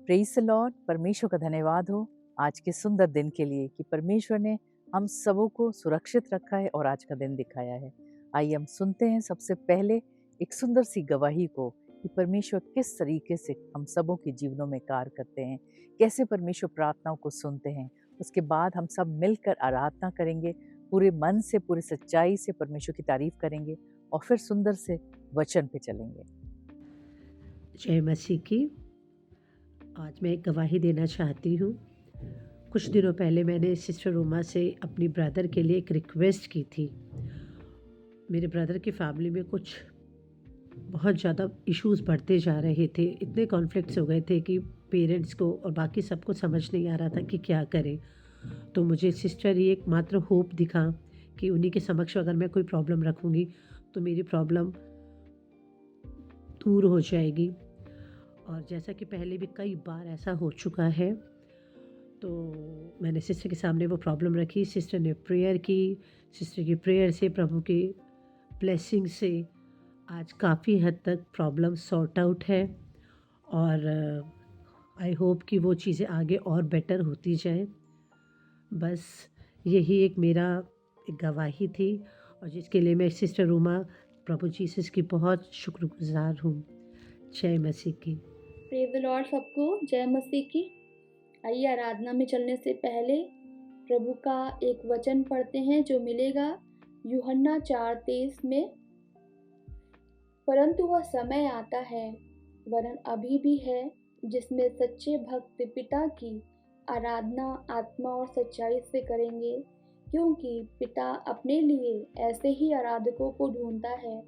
Praise the Lord. परमेश्वर का धन्यवाद हो आज के सुंदर दिन के लिए कि परमेश्वर ने हम सबों को सुरक्षित रखा है और आज का दिन दिखाया है। आइए हम सुनते हैं सबसे पहले एक सुंदर सी गवाही को कि परमेश्वर किस तरीके से हम सबों के जीवनों में कार्य करते हैं, कैसे परमेश्वर प्रार्थनाओं को सुनते हैं। उसके बाद हम सब मिलकर आराधना करेंगे, पूरे मन से, पूरी सच्चाई से परमेश्वर की तारीफ करेंगे और फिर सुंदर से वचन पे चलेंगे। जय मसीह की। आज मैं एक गवाही देना चाहती हूँ। कुछ दिनों पहले मैंने सिस्टर रोमा से अपनी ब्रदर के लिए एक रिक्वेस्ट की थी। मेरे ब्रदर की फैमिली में कुछ बहुत ज़्यादा इश्यूज़ बढ़ते जा रहे थे। इतने कॉन्फ्लिक्ट्स हो गए थे कि पेरेंट्स को और बाकी सबको समझ नहीं आ रहा था कि क्या करें। तो मुझे सिस्टर ये एकमात्र होप दिखा कि उन्हीं के समक्ष अगर मैं कोई प्रॉब्लम रखूँगी तो मेरी प्रॉब्लम दूर हो जाएगी। और जैसा कि पहले भी कई बार ऐसा हो चुका है, तो मैंने सिस्टर के सामने वो प्रॉब्लम रखी। सिस्टर ने प्रेयर की। सिस्टर की प्रेयर से, प्रभु की ब्लेसिंग से आज काफ़ी हद तक प्रॉब्लम सॉर्ट आउट है और आई होप कि वो चीज़ें आगे और बेटर होती जाएं। बस यही एक मेरा एक गवाही थी और जिसके लिए मैं सिस्टर रोमा प्रभु जीसस की बहुत शुक्रगुजार हूँ। जय मसीह की। प्रेज़ द लॉर्ड सबको, जय मसीह की। आइए आराधना में चलने से पहले प्रभु का एक वचन पढ़ते हैं जो मिलेगा यूहन्ना 4:23 में। परंतु वह समय आता है, वरन अभी भी है, जिसमें सच्चे भक्त पिता की आराधना आत्मा और सच्चाई से करेंगे, क्योंकि पिता अपने लिए ऐसे ही आराधकों को ढूंढता है।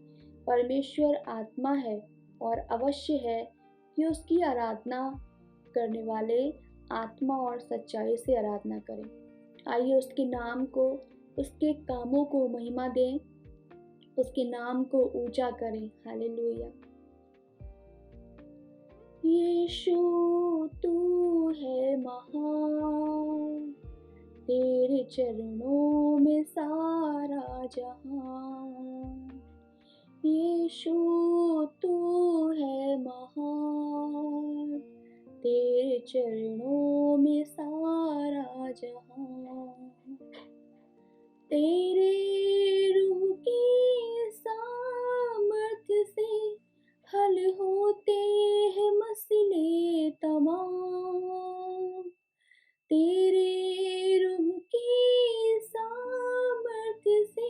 परमेश्वर आत्मा है और अवश्य है कि उसकी आराधना करने वाले आत्मा और सच्चाई से आराधना करें। आइए उसके नाम को, उसके कामों को महिमा दें, उसके नाम को ऊंचा करें। हालेलुया। यीशु तू है महान, तेरे चरणों में सारा जहान। यीशु तू है महान, तेरे चरणों में सारा जहान। तेरे रूह की सामर्थ्य से हल होते हैं मसले तमाम। तेरे रूह की सामर्थ्य से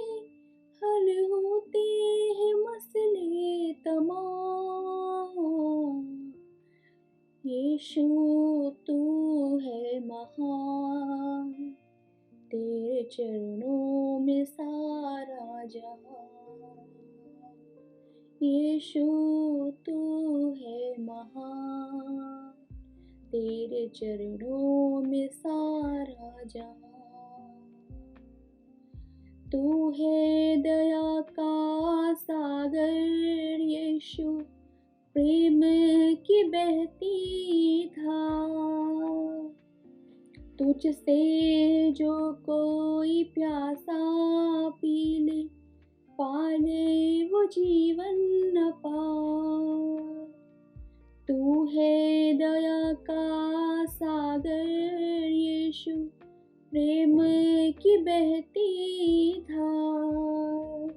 हल होते हैं मसले तमाम। यीशु तू है महान, तेरे चरणों में सारा जहान। यीशु तू है महान, तेरे चरणों में सारा जहान। तू है दया का सागर यीशु, प्रेम की बहती धार। तुझसे जो कोई प्यासा पी ले, पाले वो जीवन अपार। तू है दया का सागर यीशु, प्रेम की बहती धार।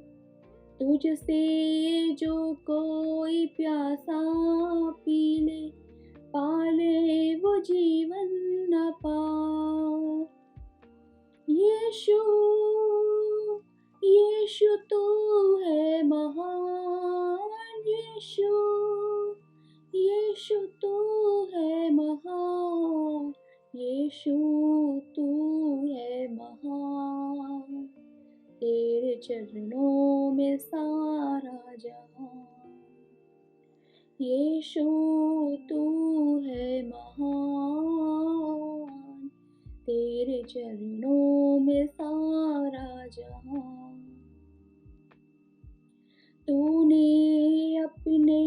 तुझसे जो कोई प्यासा पी ले, पाले वो जीवन अपार। यीशु यीशु तू है महान। यीशु यीशु तू है महान। यीशु तू है महान, तेरे चरणों में सारा जहान। यीशु तू है महान, तेरे चरणों में सारा जहान। तूने अपने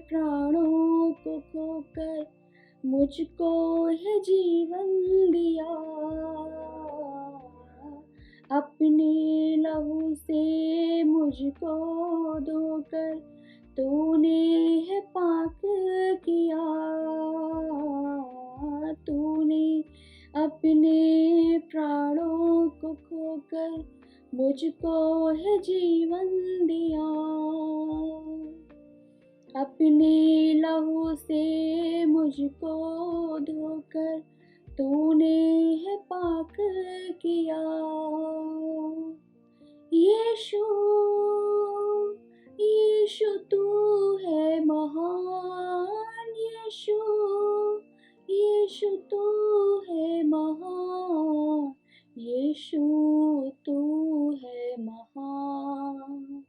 प्राणों को खोकर मुझको है जीवन दिया। अपने लहू से मुझको धोकर तूने है पाक किया। तूने अपने प्राणों को खोकर मुझको है जीवन दिया। अपने लहू से मुझको धोकर तूने है पाक किया। यीशु यीशु तू है महान, यीशु यीशु तू है महान, यीशु तू है महान।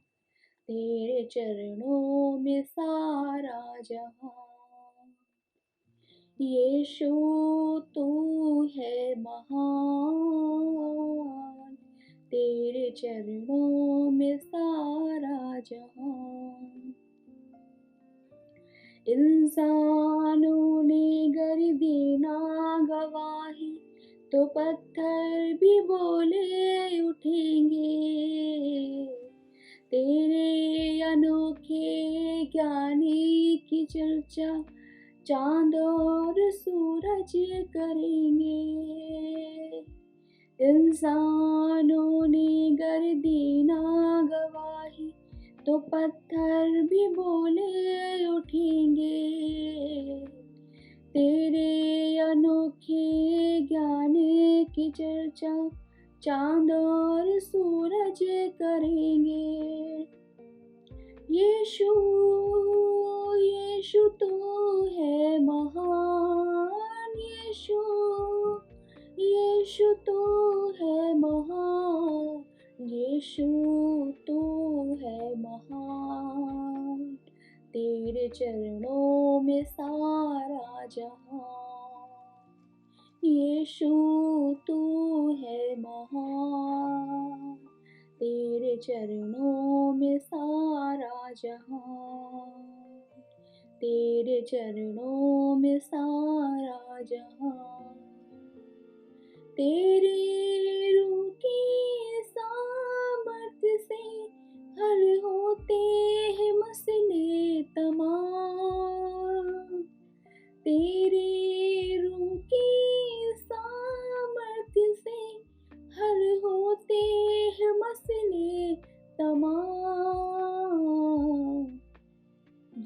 तेरे चरणों में सारा जहां, यीशु तू है महान। तेरे चरणों में सारा जहां। इंसानों ने गर देना गवाही तो पत्थर भी बोले उठेंगे। तेरे अनोखे ज्ञानी की चर्चा चांद और सूरज करेंगे। इंसानों ने गर देना गवाही तो पत्थर भी बोले उठेंगे। तेरे अनोखे ज्ञान की चर्चा चांद और सूरज करेंगे। यीशु यीशु तू है महान, यीशु यीशु तू है महान, यीशु तू है महान। तेरे चरणों में सारा जहां, यीशु तू है महान। तेरे चरणों में सारा जहां, तेरे चरणों में सारा जहां। तेरे रूह की सामर्थ्य से हल होते हैं मसले तमाम। तेरे रूह की सामर्थ्य से हल होते हैं मसले तमाम।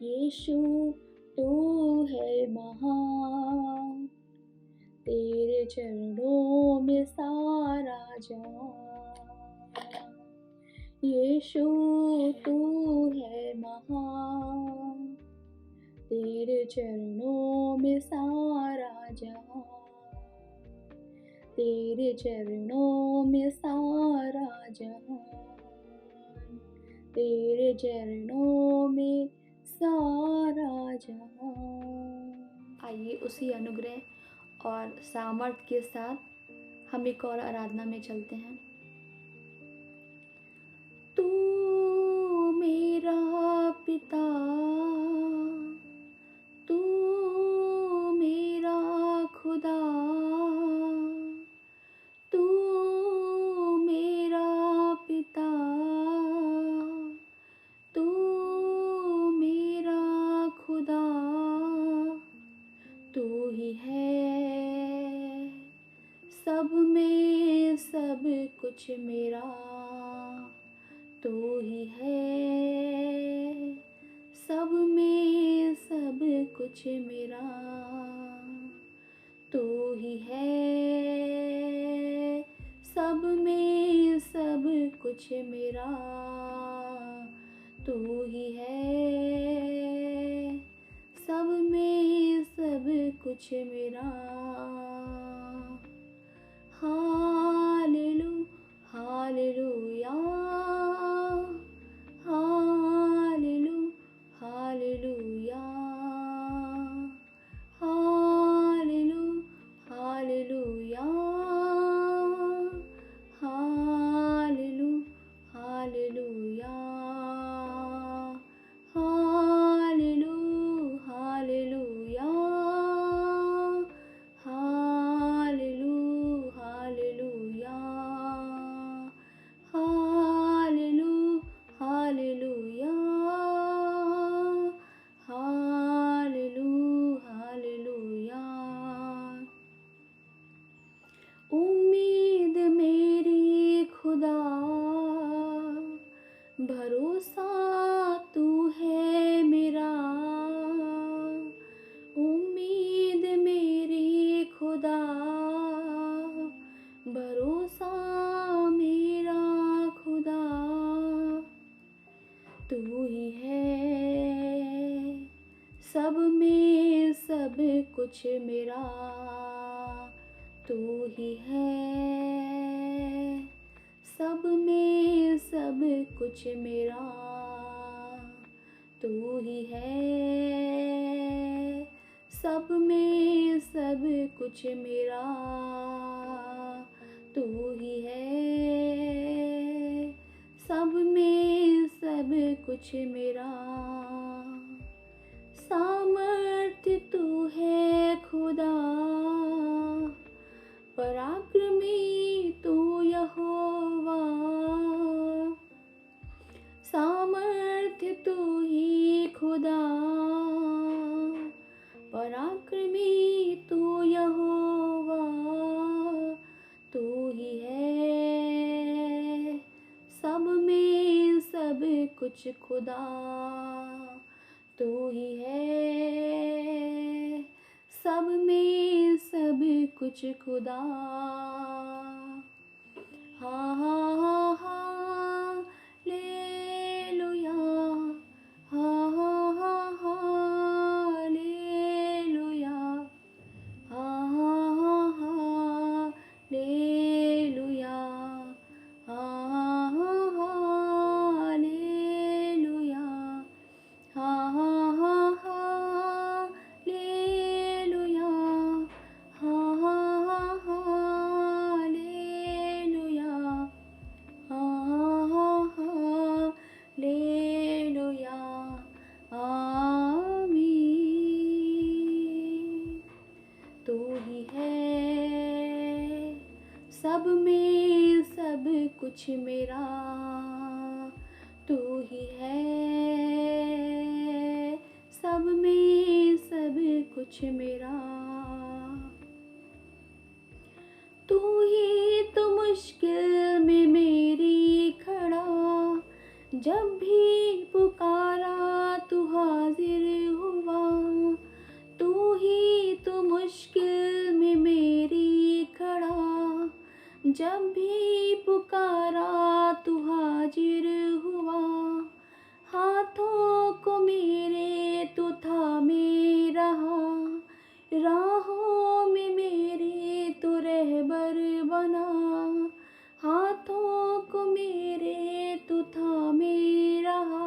यीशु तू है महान। तेरे चरणों में सारा जहां, यीशु तू है महान। तेरे चरणों में सारा जहां, तेरे चरणों में सारा जहां, तेरे चरणों में सारा जहां। आइए उसी अनुग्रह और सामर्थ के साथ हम एक और आराधना में चलते हैं। तू मेरा पिता, तू मेरा खुदा, तू मेरा पिता, तू मेरा खुदा, तू ही है सब में सब कुछ मेरा, तू ही है सब में सब कुछ मेरा, तू ही है सब में सब कुछ मेरा, तू ही है सब में सब कुछ मेरा। हालेलू हालेलुया, हालेलू हालेलुया, हालेलू हालेलुया, हालेलू हालेलुया, हालेलू हालेलुया, ही है सब में सब कुछ मेरा, तू ही है सब में सब कुछ मेरा, तू ही है सब में सब कुछ मेरा, तू ही है सब में सब कुछ मेरा। सामर्थ्य तू है खुदा, पराक्रमी तू यहोवा, सामर्थ्य तू ही खुदा, पराक्रमी तू यहोवा, तू ही है सब में सब कुछ खुदा, तू ही है सब में सब कुछ खुदा। हाँ हाँ हाँ हाँ लेलुया, हाँ हाँ हाँ हाँ लेलुया, हाँ हाँ हाँ हाँ लेलुया, हाँ हाँ हाँ लेलुया, हाँ हाँ हाँ हाँ लेलुया, हाँ हाँ हाँ लेलुया, हाँ हाँ लेलुया, आमीन। तू ही है सब में सब कुछ मेरा, तू ही है सब में सब कुछ मेरा, तू ही तो मुश्किल में मेरी खड़ा, जब भी पुकारा तू हाजिर हुआ, तू ही तो मुश्किल में मेरी खड़ा, जब भी पुकारा तू हाजिर हुआ, हाथों को मेरे तू थामे रहा, राहों में मेरे तू रहबर बना, हाथों को मेरे तू थामे रहा,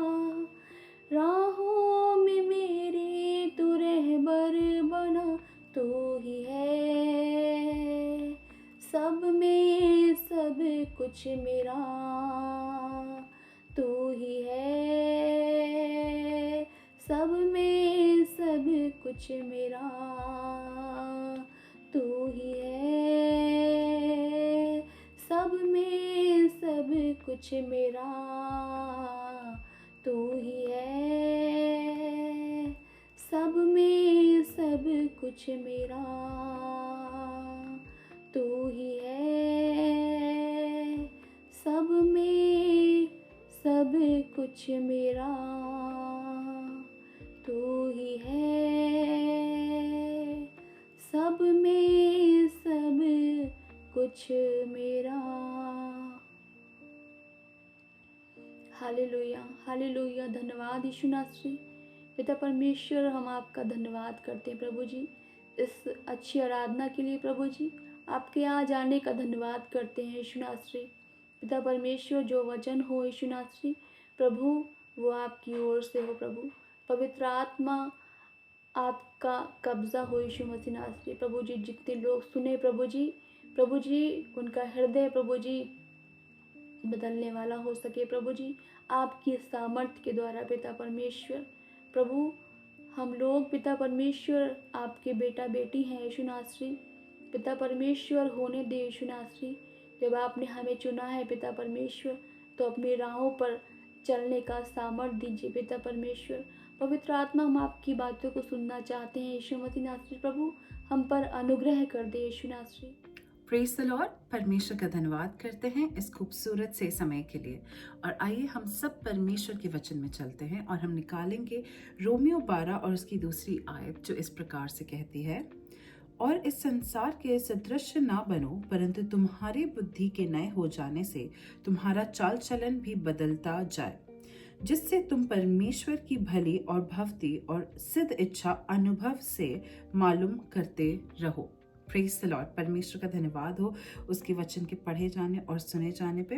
राहों में मेरे तू रहबर बना, तू ही है सब में सब कुछ मेरा, तू ही है सब में सब कुछ मेरा, तू ही है सब में सब कुछ मेरा, तू ही है सब में सब कुछ मेरा, तू ही है सब में सब कुछ मेरा, तू ही है सब में सब कुछ मेरा। Hallelujah hallelujah. धन्यवाद यीशु नासरी। पिता परमेश्वर, हम आपका धन्यवाद करते हैं प्रभु जी इस अच्छी आराधना के लिए। प्रभु जी आपके यहाँ जाने का धन्यवाद करते हैं यीशु नासरी। पिता परमेश्वर, जो वचन हो यीशु नासरी प्रभु, वो आपकी ओर से हो प्रभु। पवित्र आत्मा आपका कब्जा हो यीशु मसीह नासरी प्रभु जी। जितने लोग सुने प्रभु जी उनका हृदय प्रभु जी बदलने वाला हो सके प्रभु जी, आपकी सामर्थ्य के द्वारा पिता परमेश्वर। प्रभु हम लोग पिता परमेश्वर आपके बेटा बेटी हैं यीशु नासरी। पिता परमेश्वर होने दे यीशु नासरी। जब आपने हमें चुना है पिता परमेश्वर, तो अपनी राहों पर चलने का सामर्थ्य दीजिए पिता परमेश्वर। पवित्र आत्मा, हम आपकी बातों को सुनना चाहते हैं यीशु मसीह नासरी प्रभु, हम पर अनुग्रह कर दे यीशु नासरी। Praise the Lord. परमेश्वर का धन्यवाद करते हैं इस खूबसूरत से समय के लिए। और आइए हम सब परमेश्वर के वचन में चलते हैं और हम निकालेंगे रोमियो 12 और उसकी दूसरी आयत, जो इस प्रकार से कहती है, और इस संसार के सदृश ना बनो, परंतु तुम्हारे बुद्धि के नए हो जाने से तुम्हारा चाल चलन भी बदलता जाए, जिससे तुम परमेश्वर की भली और भक्ति और सिद्ध इच्छा अनुभव से मालूम करते रहो। Praise the Lord. परमेश्वर का धन्यवाद हो उसके वचन के पढ़े जाने और सुने जाने पे।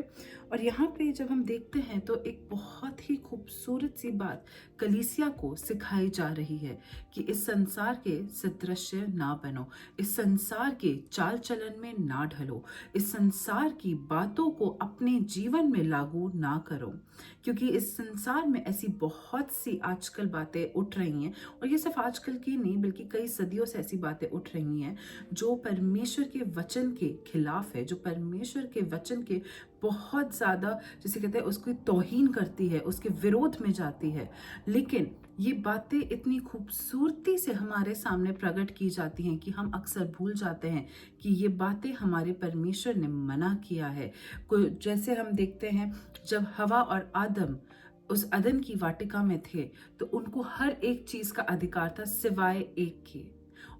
और यहाँ पे जब हम देखते हैं तो एक बहुत ही खूबसूरत सी बात कलीसिया को सिखाई जा रही है कि इस संसार के सदृश्य ना बनो, इस संसार के चाल चलन में ना ढलो, इस संसार की बातों को अपने जीवन में लागू ना करो, क्योंकि इस संसार में ऐसी बहुत सी आजकल बातें उठ रही हैं, और ये सिर्फ आजकल की नहीं बल्कि कई सदियों से ऐसी बातें उठ रही हैं जो परमेश्वर के वचन के खिलाफ है, जो परमेश्वर के वचन के बहुत ज़्यादा, जैसे कहते हैं, उसकी तौहीन करती है, उसके विरोध में जाती है। लेकिन ये बातें इतनी खूबसूरती से हमारे सामने प्रकट की जाती हैं कि हम अक्सर भूल जाते हैं कि ये बातें हमारे परमेश्वर ने मना किया है। जैसे हम देखते हैं जब हवा और आदम उस अदन की वाटिका में थे तो उनको हर एक चीज़ का अधिकार था सिवाय एक के,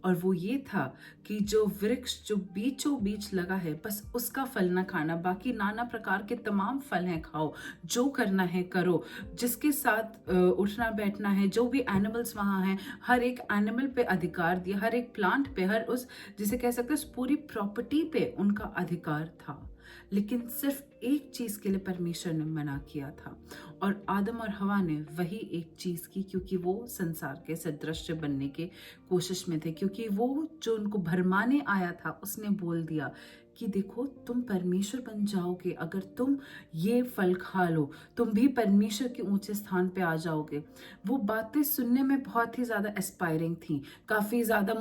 और वो ये था कि जो वृक्ष जो बीचों बीच लगा है बस उसका फल ना खाना, बाकी नाना प्रकार के तमाम फल हैं खाओ, जो करना है करो, जिसके साथ उठना बैठना है, जो भी एनिमल्स वहाँ हैं हर एक एनिमल पे अधिकार दिया, हर एक प्लांट पे, हर उस जिसे कह सकते हैं उस पूरी प्रॉपर्टी पे उनका अधिकार था। लेकिन सिर्फ एक चीज के लिए परमेश्वर ने मना किया था, और आदम और हवा ने वही एक चीज की, क्योंकि वो संसार के सदृश्य बनने के कोशिश में थे, क्योंकि वो जो उनको भरमाने आया था उसने बोल दिया कि देखो तुम परमेश्वर बन जाओगे, अगर तुम ये फल खा लो तुम भी परमेश्वर के ऊंचे स्थान पे आ जाओगे। वो बातें सुनने में बहुत ही ज़्यादा एस्पायरिंग थी, काफ़ी ज़्यादा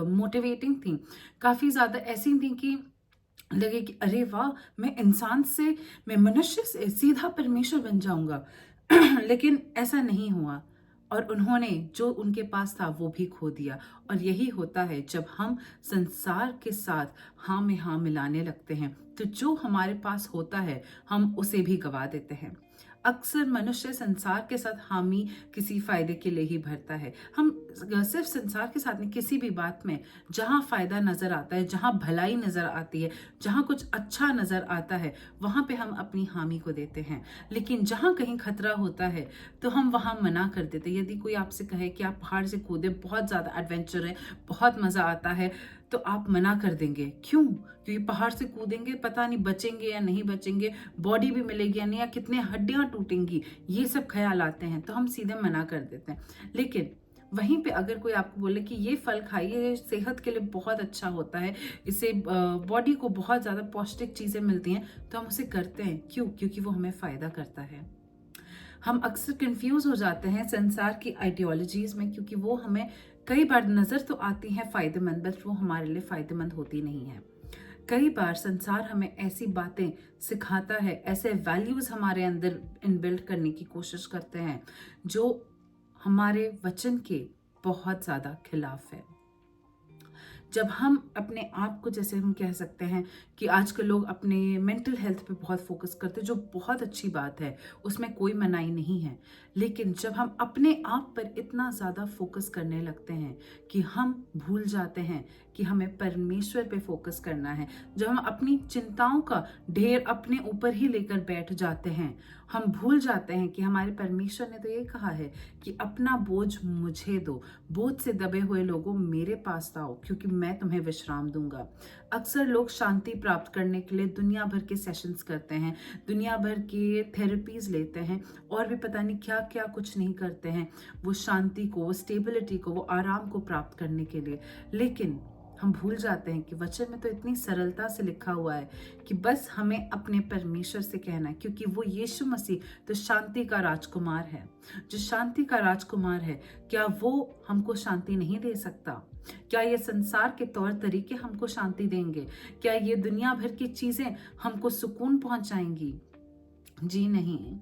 मोटिवेटिंग थी, काफ़ी ज़्यादा ऐसी थी कि लगे कि अरे वाह, मैं मनुष्य से सीधा परमेश्वर बन जाऊंगा। लेकिन ऐसा नहीं हुआ, और उन्होंने जो उनके पास था वो भी खो दिया। और यही होता है जब हम संसार के साथ हाँ में हाँ मिलाने लगते हैं, तो जो हमारे पास होता है हम उसे भी गवा देते हैं। अक्सर मनुष्य संसार के साथ हामी किसी फायदे के लिए ही भरता है। हम सिर्फ संसार के साथ नहीं, किसी भी बात में जहाँ फायदा नजर आता है, जहाँ भलाई नजर आती है, जहाँ कुछ अच्छा नजर आता है, वहाँ पे हम अपनी हामी को देते हैं। लेकिन जहाँ कहीं खतरा होता है तो हम वहाँ मना कर देते हैं। यदि कोई आपसे कहे कि आप पहाड़ से कूदे, बहुत ज़्यादा एडवेंचर है, बहुत मज़ा आता है, तो आप मना कर देंगे। क्यों? क्योंकि पहाड़ से कूदेंगे पता नहीं बचेंगे या नहीं बचेंगे, बॉडी भी मिलेगी या नहीं, या कितने हड्डियां टूटेंगी, ये सब ख्याल आते हैं, तो हम सीधे मना कर देते हैं। लेकिन वहीं पे अगर कोई आपको बोले कि ये फल खाइए, सेहत के लिए बहुत अच्छा होता है, इससे बॉडी को बहुत ज़्यादा पौष्टिक चीज़ें मिलती हैं, तो हम उसे करते हैं। क्यों? क्योंकि वो हमें फ़ायदा करता है। हम अक्सर कंफ्यूज हो जाते हैं संसार की आइडियोलॉजीज में, क्योंकि वो हमें कई बार नज़र तो आती हैं फ़ायदेमंद, बट वो हमारे लिए फ़ायदेमंद होती नहीं है। कई बार संसार हमें ऐसी बातें सिखाता है, ऐसे वैल्यूज़ हमारे अंदर इनबिल्ट करने की कोशिश करते हैं जो हमारे वचन के बहुत ज़्यादा खिलाफ है। जब हम अपने आप को, जैसे हम कह सकते हैं कि आजकल लोग अपने मेंटल हेल्थ पे बहुत फोकस करते हैं, जो बहुत अच्छी बात है, उसमें कोई मनाही नहीं है। लेकिन जब हम अपने आप पर इतना ज़्यादा फोकस करने लगते हैं कि हम भूल जाते हैं कि हमें परमेश्वर पे फोकस करना है, जब हम अपनी चिंताओं का ढेर अपने ऊपर ही लेकर बैठ जाते हैं, हम भूल जाते हैं कि हमारे परमेश्वर ने तो ये कहा है कि अपना बोझ मुझे दो, बोझ से दबे हुए लोगों मेरे पास आओ, क्योंकि मैं तुम्हें विश्राम दूंगा। अक्सर लोग शांति प्राप्त करने के लिए दुनिया भर के सेशंस करते हैं, दुनिया भर के थेरेपीज लेते हैं, और भी पता नहीं क्या क्या कुछ नहीं करते हैं, वो शांति को, वो स्टेबिलिटी को, वो आराम को प्राप्त करने के लिए। लेकिन हम भूल जाते हैं कि वचन में तो इतनी सरलता से लिखा हुआ है कि बस हमें अपने परमेश्वर से कहना है, क्योंकि वो यीशु मसीह तो शांति का राजकुमार है। जो शांति का राजकुमार है, क्या वो हमको शांति नहीं दे सकता? क्या ये संसार के तौर तरीके हमको शांति देंगे? क्या ये दुनिया भर की चीजें हमको सुकून पहुंचाएंगी? जी नहीं।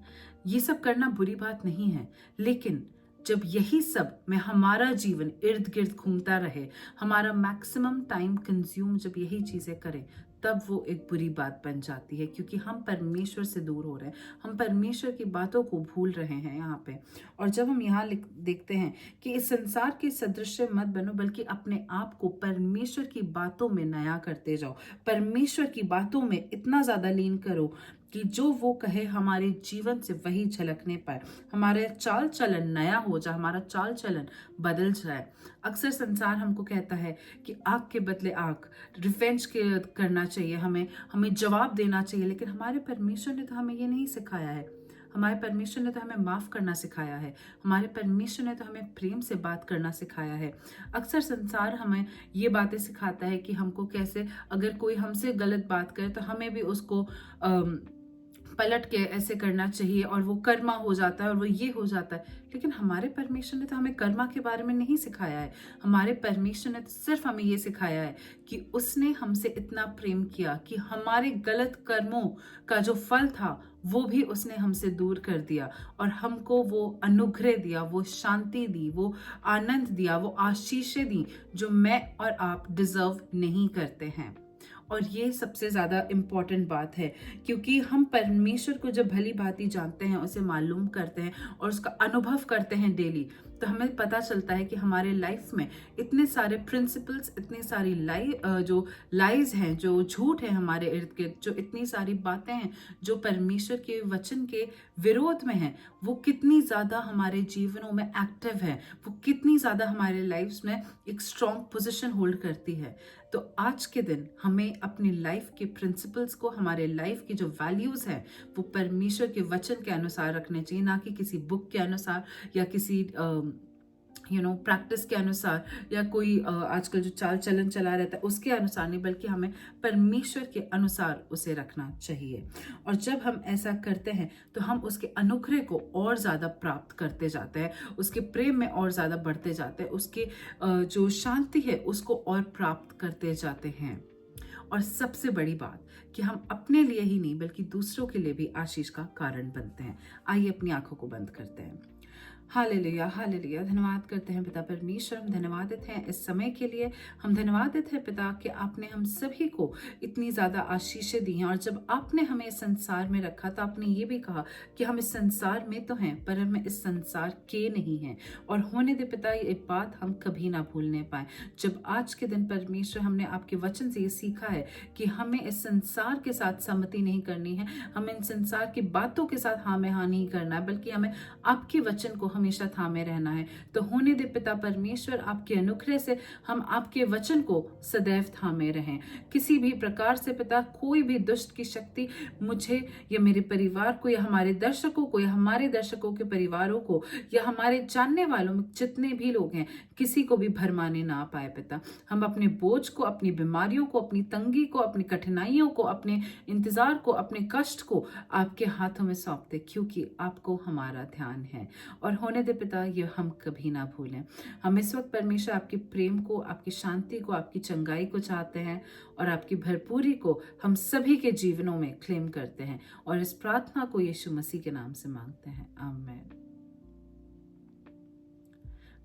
ये सब करना बुरी बात नहीं है, लेकिन जब यही सब में हमारा जीवन इर्द गिर्द घूमता रहे, हमारा मैक्सिमम टाइम कंज्यूम जब यही चीजें करें, तब वो एक बुरी बात बन जाती है, क्योंकि हम परमेश्वर से दूर हो रहे हैं, हम परमेश्वर की बातों को भूल रहे हैं यहाँ पे। और जब हम यहाँ देखते हैं कि इस संसार के सदृश्य मत बनो, बल्कि अपने आप को परमेश्वर की बातों में नया करते जाओ, परमेश्वर की बातों में इतना ज़्यादा लीन करो कि जो वो कहे हमारे जीवन से वही झलकने पाए, हमारा चाल चलन नया हो जाए, हमारा चाल चलन बदल जाए। अक्सर संसार हमको कहता है कि आग के बदले आग, रिवेंज करना चाहिए, हमें जवाब देना चाहिए, लेकिन हमारे परमेश्वर ने तो हमें ये नहीं सिखाया है। हमारे परमेश्वर ने तो हमें माफ करना सिखाया है, हमारे परमेश्वर ने तो हमें प्रेम से बात करना सिखाया है। अक्सर संसार हमें ये बातें सिखाता है कि हमको कैसे, अगर कोई हमसे गलत बात करे तो हमें भी उसको पलट के ऐसे करना चाहिए, और वो कर्मा हो जाता है और वो ये हो जाता है। लेकिन हमारे परमेश्वर ने तो हमें कर्मा के बारे में नहीं सिखाया है। हमारे परमेश्वर ने तो सिर्फ हमें ये सिखाया है कि उसने हमसे इतना प्रेम किया कि हमारे गलत कर्मों का जो फल था वो भी उसने हमसे दूर कर दिया, और हमको वो अनुग्रह दिया, वो शांति दी, वो आनंद दिया, वो आशीषें दी जो मैं और आप डिजर्व नहीं करते हैं। और ये सबसे ज़्यादा इम्पॉर्टेंट बात है, क्योंकि हम परमेश्वर को जब भली भांति जानते हैं, उसे मालूम करते हैं और उसका अनुभव करते हैं डेली, तो हमें पता चलता है कि हमारे लाइफ में इतने सारे प्रिंसिपल्स, इतनी सारी जो लाइज हैं, जो झूठ है हमारे इर्द गिर्द, जो इतनी सारी बातें हैं जो परमेश्वर के वचन के विरोध में हैं, वो कितनी ज़्यादा हमारे जीवनों में एक्टिव है, वो कितनी ज़्यादा हमारे लाइफ्स में एक स्ट्रॉन्ग पोजीशन होल्ड करती है। तो आज के दिन हमें अपनी लाइफ के प्रिंसिपल्स को, हमारे लाइफ की जो वैल्यूज हैं, वो परमेश्वर के वचन के अनुसार रखने चाहिए, ना कि किसी बुक के अनुसार या किसी प्रैक्टिस के अनुसार, या कोई आजकल जो चाल चलन चला रहता है उसके अनुसार नहीं, बल्कि हमें परमेश्वर के अनुसार उसे रखना चाहिए। और जब हम ऐसा करते हैं तो हम उसके अनुग्रह को और ज़्यादा प्राप्त करते जाते हैं, उसके प्रेम में और ज़्यादा बढ़ते जाते हैं, उसकी जो शांति है उसको और प्राप्त करते जाते हैं। और सबसे बड़ी बात कि हम अपने लिए ही नहीं बल्कि दूसरों के लिए भी आशीष का कारण बनते हैं। आइए अपनी आंखों को बंद करते हैं। Hallelujah, hallelujah. धन्यवाद करते हैं पिता परमेश्वर, हम धन्यवादित हैं इस समय के लिए। हम धन्यवादित हैं पिता कि आपने हम सभी को इतनी ज़्यादा आशीषें दी हैं, और जब आपने हमें इस संसार में रखा तो आपने ये भी कहा कि हम इस संसार में तो हैं पर हम इस संसार के नहीं हैं। और होने दे पिता ये बात हम कभी ना भूलने पाए। जब आज के दिन परमेश्वर हमने आपके वचन से ये सीखा है कि हमें इस संसार के साथ सहमति नहीं करनी है, हमें इन संसार की बातों के साथ हाँ में हाँ नहीं करना है, बल्कि हमें आपके वचन को हमेशा थामे रहना है। तो होने दे पिता परमेश्वर, आपके अनुग्रह से हम आपके वचन को सदैव थामे रहें। किसी भी प्रकार से पिता कोई भी दुष्ट की शक्ति मुझे या मेरे परिवार को या हमारे दर्शकों को या हमारे दर्शकों के परिवारों को या हमारे जानने वालों में जितने भी लोग हैं किसी को भी भरमाने ना पाए पिता। हम अपने बोझ को, अपनी बीमारियों को, अपनी तंगी को, अपनी कठिनाइयों को, अपने इंतजार को, अपने कष्ट को आपके हाथों में सौंपते, क्योंकि आपको हमारा ध्यान है। और होने दे पिता ये हम कभी ना भूलें। हम इस वक्त परमेश्वर आपके प्रेम को, आपकी शांति को, आपकी चंगाई को चाहते हैं, और आपकी भरपूरी को हम सभी के जीवनों में क्लेम करते हैं, और इस प्रार्थना को यीशु मसीह के नाम से मांगते हैं, आमीन।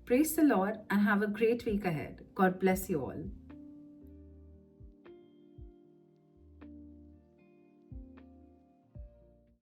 Praise the Lord and have a great week ahead. God bless you all.